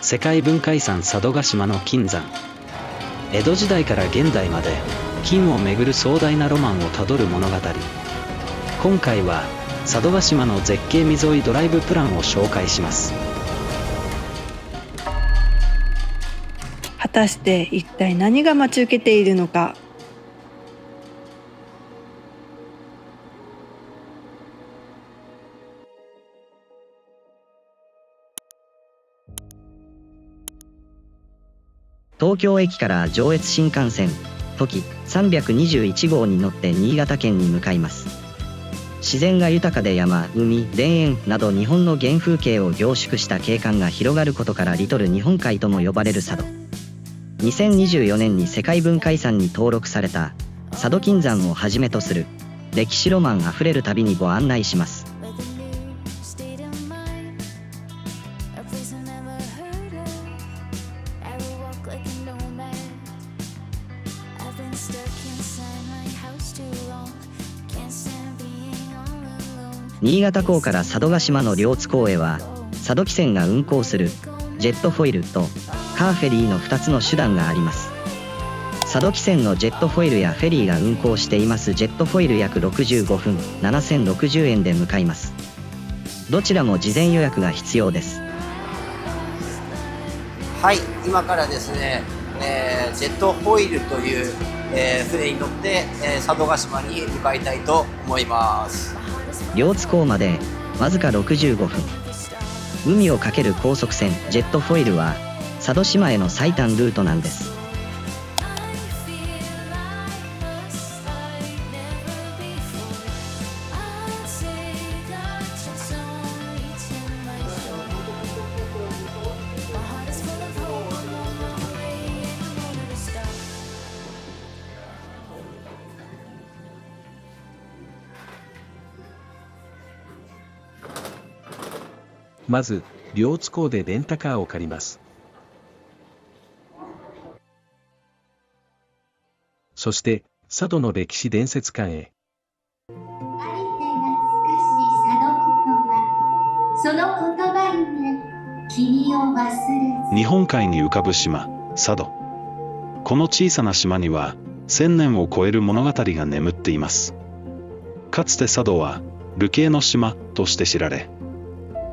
世界文化遺産佐渡島の金山。江戸時代から現代まで金をめぐる壮大なロマンをたどる物語。今回は佐渡島の絶景海沿いドライブプランを紹介します。果たして一体何が待ち受けているのか。東京駅から上越新幹線とき321号に乗って新潟県に向かいます。自然が豊かで山、海、田園など日本の原風景を凝縮した景観が広がることからリトル日本海とも呼ばれる佐渡。2024年に世界文化遺産に登録された佐渡金山をはじめとする歴史ロマンあふれる旅にご案内します。新潟港から佐渡島の両津港へは佐渡汽船が運航するジェットフォイルとカーフェリーの2つの手段があります。佐渡汽船のジェットフォイルやフェリーが運航しています。ジェットフォイル約65分7060円で向かいます。どちらも事前予約が必要です。はい、今からですね、ジェットフォイルという、船に乗って、佐渡島に向かいたいと思います。両津港までわずか65分。海をかける高速船ジェットフォイルは佐渡島への最短ルートなんです。まず両津港でレンタカーを借ります。そして佐渡の歴史伝説館へ。ありて懐かしい佐渡言葉、その言葉にね、君を忘れず。日本海に浮かぶ島、佐渡。この小さな島には1000年を超える物語が眠っています。かつて佐渡は流刑の島として知られ、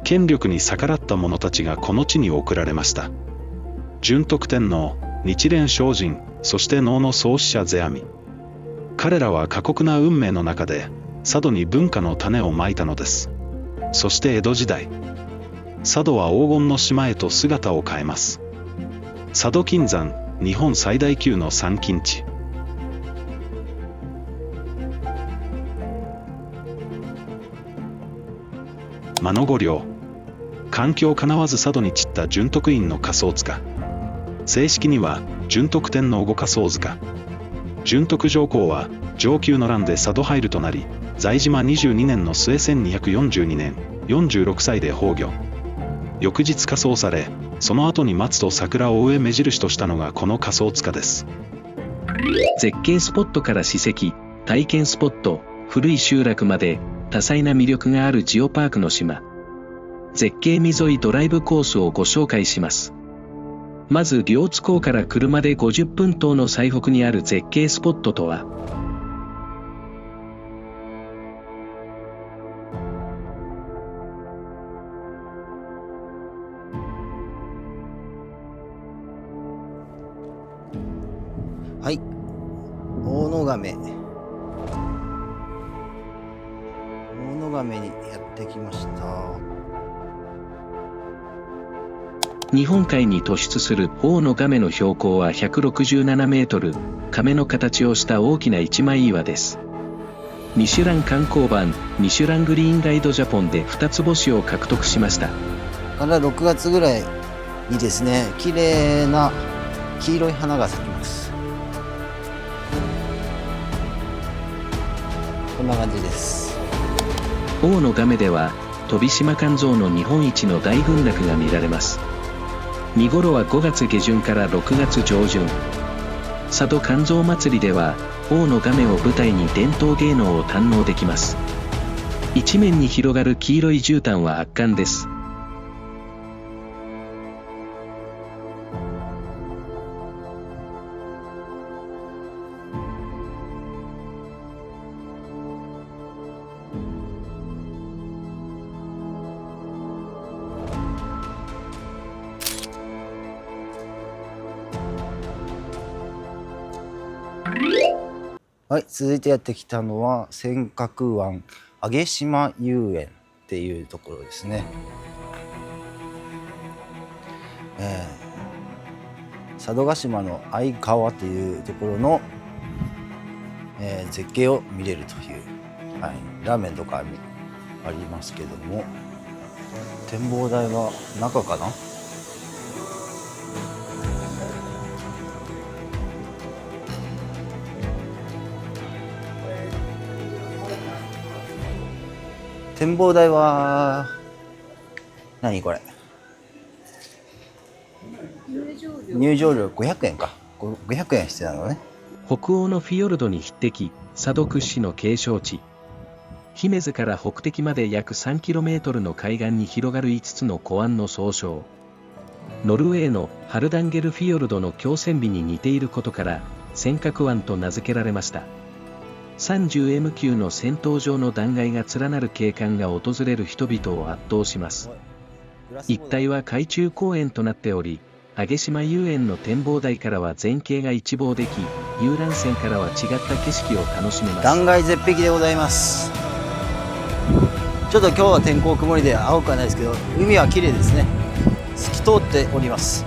権力に逆らった者たちがこの地に送られました。順徳天皇、日蓮聖人、そして能の創始者世阿弥。彼らは過酷な運命の中で佐渡に文化の種をまいたのです。そして江戸時代、佐渡は黄金の島へと姿を変えます。佐渡金山、日本最大級の参勤地。真野御陵。環境かなわず佐渡に散った順徳院の仮想塚。正式には順徳天皇御仮想塚。順徳上皇は承久の乱で佐渡入るとなり、在島22年の末1242年46歳で崩御。翌日火葬され、その後に松と桜を植え目印としたのがこの仮想塚です。絶景スポットから史跡、体験スポット、古い集落まで多彩な魅力があるジオパークの島。絶景海沿いドライブコースをご紹介します。まず両津港から車で50分島の最北にある絶景スポットとは。はい、大野亀。大野亀にやってきました。日本海に突出する大野亀の標高は167メートル、亀の形をした大きな一枚岩です。ミシュラン観光版ミシュラングリーンガイドジャポンで2つ星を獲得しました。まだ6月ぐらいにですね、綺麗な黄色い花が咲きます。こんな感じです。大野亀では飛島甘草の日本一の大群落が見られます。見頃は5月下旬から6月上旬。佐渡甘草祭りでは大野亀を舞台に伝統芸能を堪能できます。一面に広がる黄色い絨毯は圧巻です。はい、続いてやってきたのは尖閣湾上島遊園っていうところですね。佐渡島の相川というところの、絶景を見れるという、はい、ラーメンとかありますけども、展望台は中かな。展望台は何これ、入場料500円か。500円してたのね。北欧のフィヨルドに匹敵、佐渡屈指の景勝地。姫津から北敵まで約 3km の海岸に広がる5つの湖湾の総称。ノルウェーのハルダンゲルフィヨルドの峡線美に似ていることから、尖閣湾と名付けられました。30M 級の戦闘場の断崖が連なる景観が訪れる人々を圧倒します。一帯は海中公園となっており、上島遊園の展望台からは全景が一望でき、遊覧船からは違った景色を楽しめます。断崖絶壁でございます。ちょっと今日は天候曇りで青くはないですけど、海は綺麗ですね。透き通っております。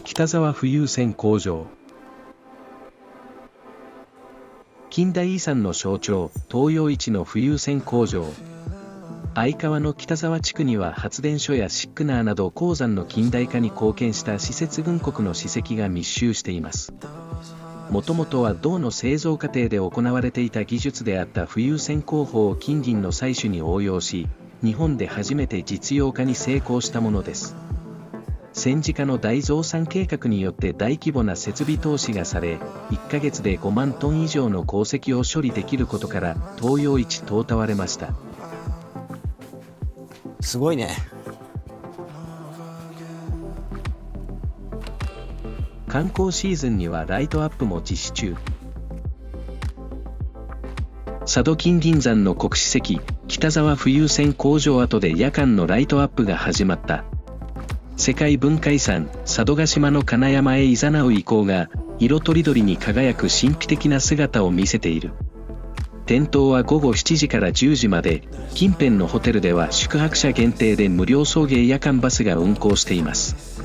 北沢浮遊船工場。近代遺産の象徴、東洋一の浮遊船工場。相川の北沢地区には発電所やシックナーなど鉱山の近代化に貢献した施設軍国の史跡が密集しています。もともとは銅の製造過程で行われていた技術であった浮遊船工法を金銀の採取に応用し、日本で初めて実用化に成功したものです。戦時下の大増産計画によって大規模な設備投資がされ、1ヶ月で5万トン以上の鉱石を処理できることから東洋一と謳われました。すごいね。観光シーズンにはライトアップも実施中。佐渡金銀山の国史跡、北沢浮遊船工場跡で夜間のライトアップが始まった。世界文化遺産佐渡島の金山へ誘う遺構が色とりどりに輝く神秘的な姿を見せている。点灯は午後7時から10時まで、近辺のホテルでは宿泊者限定で無料送迎夜間バスが運行しています。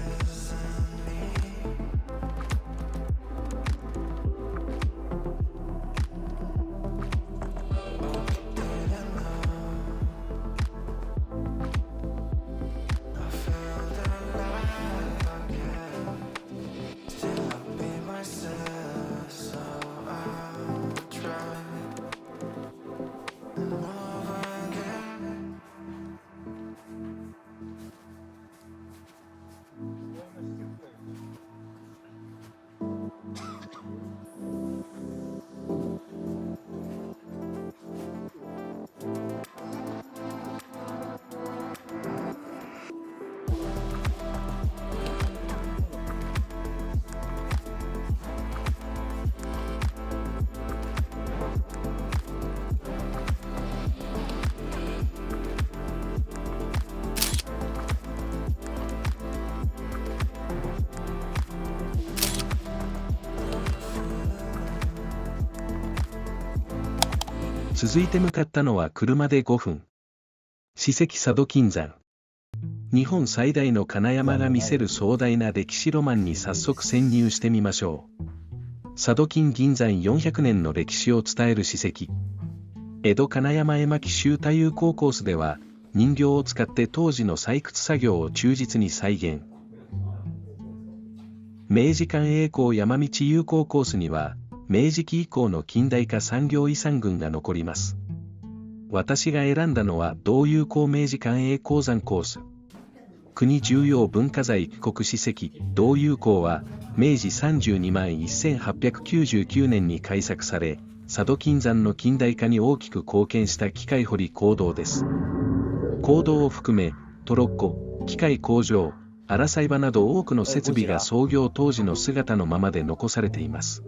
続いて向かったのは車で5分。史跡佐渡金山。日本最大の金山が見せる壮大な歴史ロマンに早速潜入してみましょう。佐渡金銀山400年の歴史を伝える史跡。江戸金山絵巻集太夫コーコースでは、人形を使って当時の採掘作業を忠実に再現。明治間栄光山道友好コースには、明治期以降の近代化産業遺産群が残ります。私が選んだのは同友好明治間栄鉱山コース。国重要文化財国史跡道遊港は明治32万1899年に開削され、佐渡金山の近代化に大きく貢献した機械掘り坑道です。坑道を含めトロッコ、機械工場、荒裁場など多くの設備が創業当時の姿のままで残されています。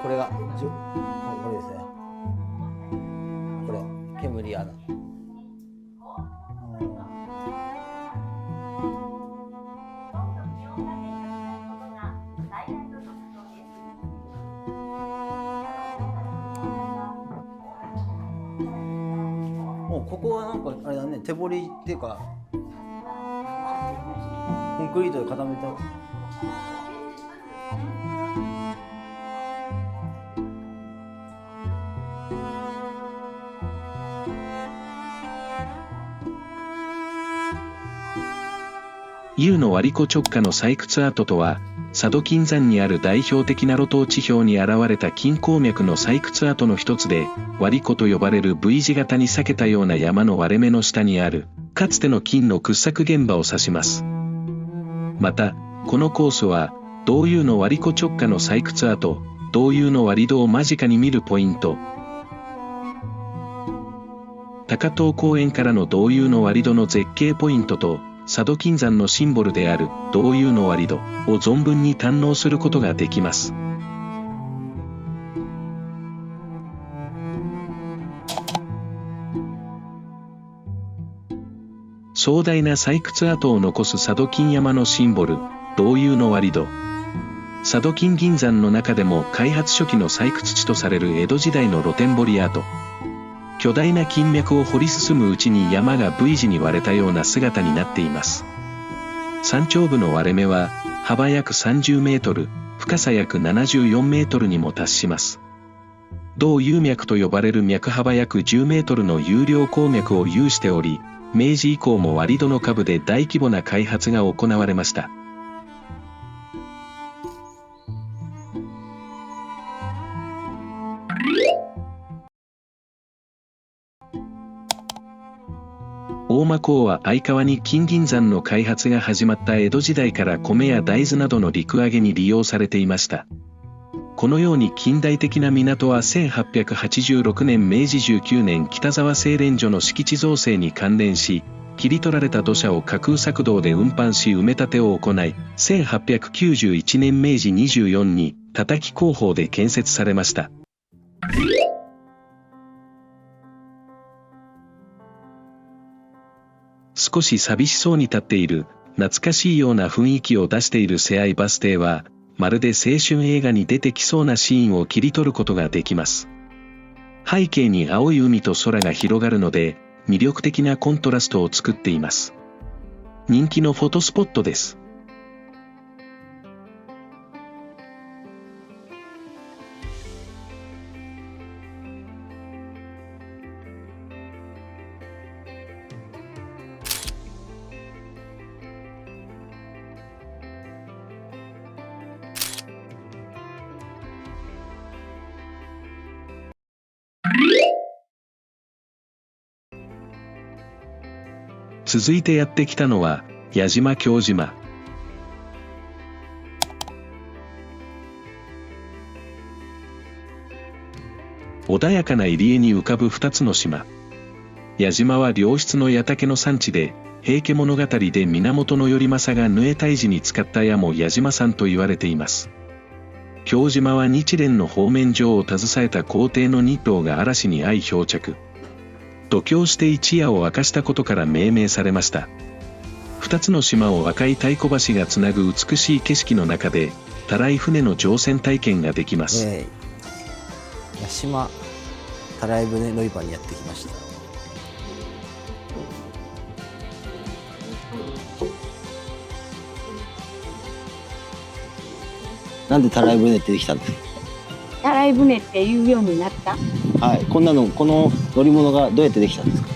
これがこれですね。これ煙穴。もうここはなんかあれだね、手掘りっていうかコンクリートで固めた。Uの割子直下の採掘跡とは、佐渡金山にある代表的な露頭地表に現れた金鉱脈の採掘跡の一つで、割子と呼ばれる V 字型に裂けたような山の割れ目の下にある、かつての金の掘削現場を指します。また、このコースは、道遊の割子直下の採掘跡、道遊の割戸を間近に見るポイント。高遠公園からの道遊の割戸の絶景ポイントと、佐渡金山のシンボルである道遊の割戸を存分に堪能することができます。壮大な採掘跡を残す佐渡金山のシンボル、道遊の割戸。佐渡金銀山の中でも開発初期の採掘地とされる江戸時代の露天掘り跡。巨大な金脈を掘り進むうちに山が V 字に割れたような姿になっています。山頂部の割れ目は幅約30メートル、深さ約74メートルにも達します。道遊脈と呼ばれる脈幅約10メートルの有料鉱脈を有しており、明治以降も割戸の下部で大規模な開発が行われました。大間港は相川に金銀山の開発が始まった江戸時代から米や大豆などの陸揚げに利用されていました。このように近代的な港は1886年明治19年北沢製錬所の敷地造成に関連し、切り取られた土砂を架空索道で運搬し埋め立てを行い、1891年明治24に叩工法で建設されました。少し寂しそうに立っている、懐かしいような雰囲気を出している瀬合バス停は、まるで青春映画に出てきそうなシーンを切り取ることができます。背景に青い海と空が広がるので、魅力的なコントラストを作っています。人気のフォトスポットです。続いてやってきたのは矢島京島。穏やかな入り江に浮かぶ2つの島。矢島は良質の矢竹の産地で、平家物語で源頼政がヌエ退治に使った矢も矢島産と言われています。京島は日蓮の方面上を携えた皇帝の日老が嵐に遭い漂着。渡京して一夜を明かしたことから命名されました。2つの島を赤い太鼓橋がつなぐ美しい景色の中で、たらい船の乗船体験ができます。屋島たらい船乗り場にやってきました。なんでたらい船ってできたんですか？たらい船っていうようになった。はい、この乗り物がどうやってできたんですか？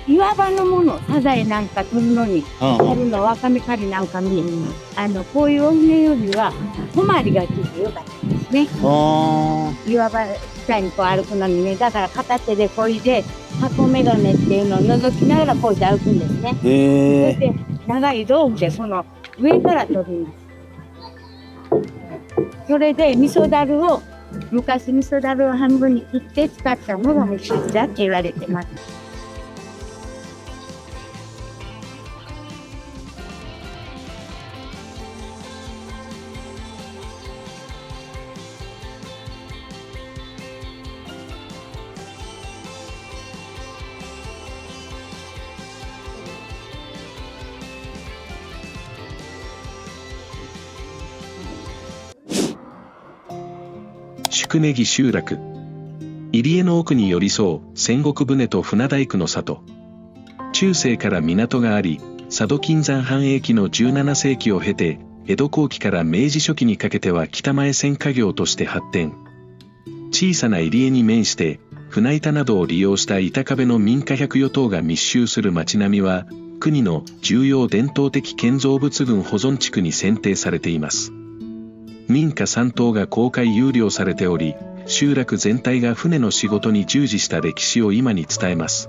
岩場のもの、サザエなんか取るのに、うんやるの、ワカメ狩りなんかに、こういうお船よりは、小回りがついてよかったですね。岩場下にこう歩くのにね、だから片手でこいで、箱メガネっていうのを覗きながらこうやって歩くんですね。それで、長い道具でその上から取ります。それで、昔味噌だるを半分に切って使ったのが味噌だって言われてます。宿根木集落。入江の奥に寄り添う戦国船と船大工の里。中世から港があり、佐渡金山繁栄期の17世紀を経て、江戸後期から明治初期にかけては北前線稼業として発展。小さな入江に面して、船板などを利用した板壁の民家100余棟が密集する町並みは、国の重要伝統的建造物群保存地区に選定されています。民家3棟が公開有料されており、集落全体が船の仕事に従事した歴史を今に伝えます。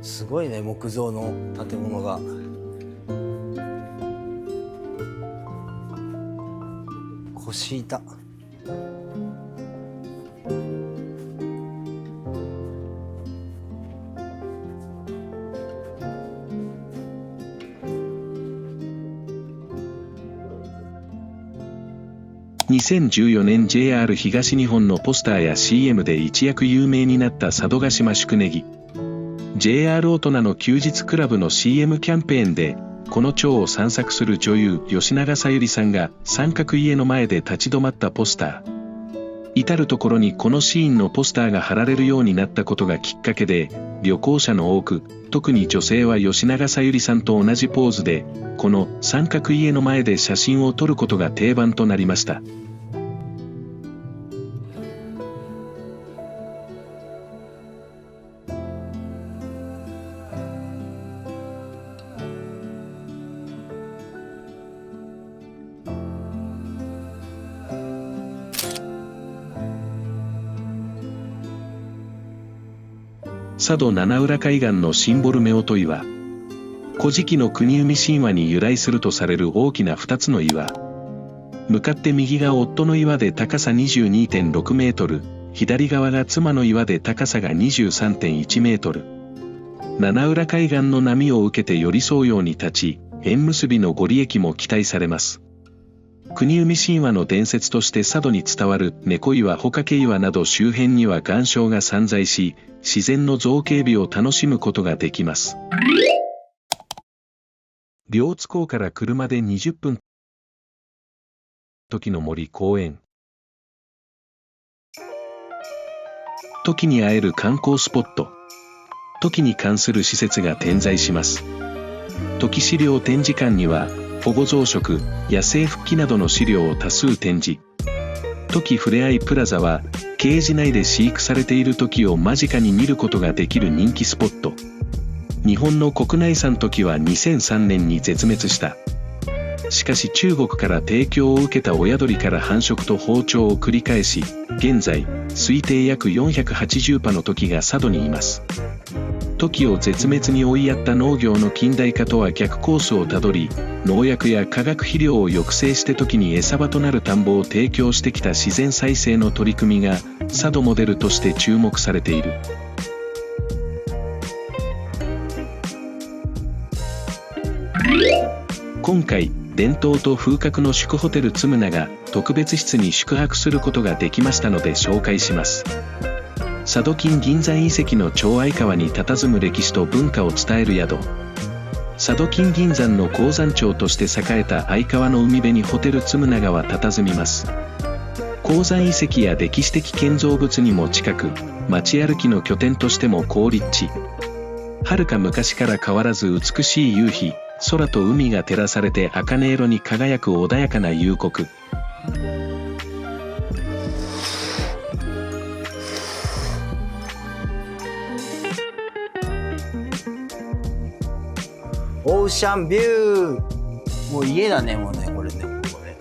すごいね、木造の建物が。腰板。2014年 JR 東日本のポスターや CM で一躍有名になった佐渡島宿根木。JR 大人の休日クラブの CM キャンペーンで、この町を散策する女優吉永小百合さんが三角家の前で立ち止まったポスター。至る所にこのシーンのポスターが貼られるようになったことがきっかけで、旅行者の多く、特に女性は吉永小百合さんと同じポーズで、この三角家の前で写真を撮ることが定番となりました。佐渡七浦海岸のシンボル夫婦岩。古事記の国生神話に由来するとされる大きな2つの岩。向かって右が夫の岩で高さ 22.6 メートル、左側が妻の岩で高さが 23.1 メートル。七浦海岸の波を受けて寄り添うように立ち、縁結びのご利益も期待されます。国生神話の伝説として佐渡に伝わる猫岩、ホカケ岩など周辺には岩礁が散在し、自然の造形美を楽しむことができます。両津港から車で20分。時の森公園。トキに会える観光スポット。トキに関する施設が点在します。トキ資料展示館には、保護増殖、野生復帰などの資料を多数展示。トキふれあいプラザは、ケージ内で飼育されているトキを間近に見ることができる人気スポット。日本の国内産トキは2003年に絶滅した。しかし中国から提供を受けた親鳥から繁殖と放鳥を繰り返し、現在、推定約480羽のトキが佐渡にいます。トキを絶滅に追いやった農業の近代化とは逆コースをたどり、農薬や化学肥料を抑制してトキに餌場となる田んぼを提供してきた自然再生の取り組みが、佐渡モデルとして注目されている。今回、伝統と風格の宿ホテルつむなが特別室に宿泊することができましたので紹介します。佐渡金銀山遺跡の町相川に佇む歴史と文化を伝える宿。佐渡金銀山の鉱山町として栄えた相川の海辺にホテル津村が佇みます。鉱山遺跡や歴史的建造物にも近く、街歩きの拠点としても好立地。遥か昔から変わらず美しい夕日、空と海が照らされて茜色に輝く穏やかな夕刻。オーシャンビュー。もう家だね、もうね、これね。これ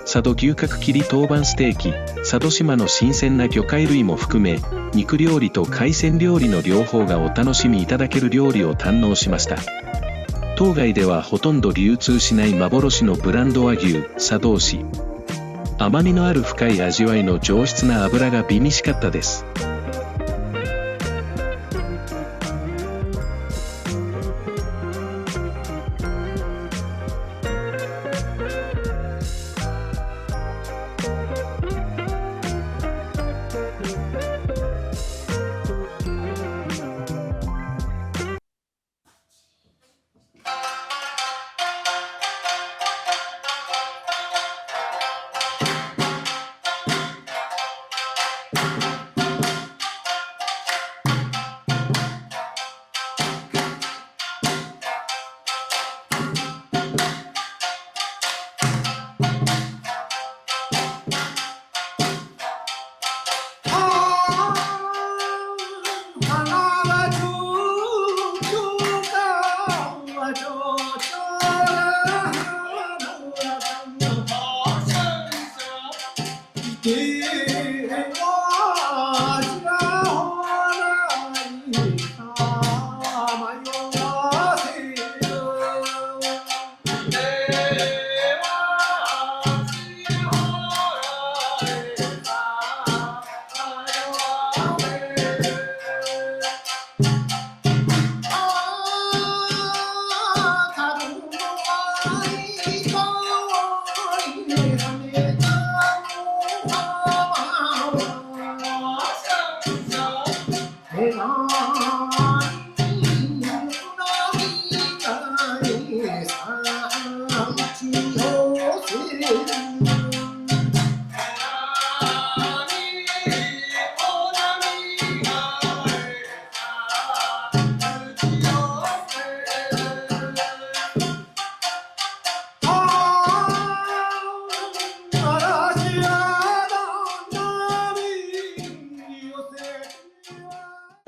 佐渡牛角切り当番ステーキ、佐渡島の新鮮な魚介類も含め、肉料理と海鮮料理の両方がお楽しみいただける料理を堪能しました。当該ではほとんど流通しない幻のブランド和牛、佐渡牛。甘みのある深い味わいの上質な脂が美味しかったです。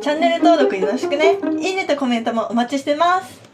チャンネル登録よろしくね。いいねとコメントもお待ちしてます。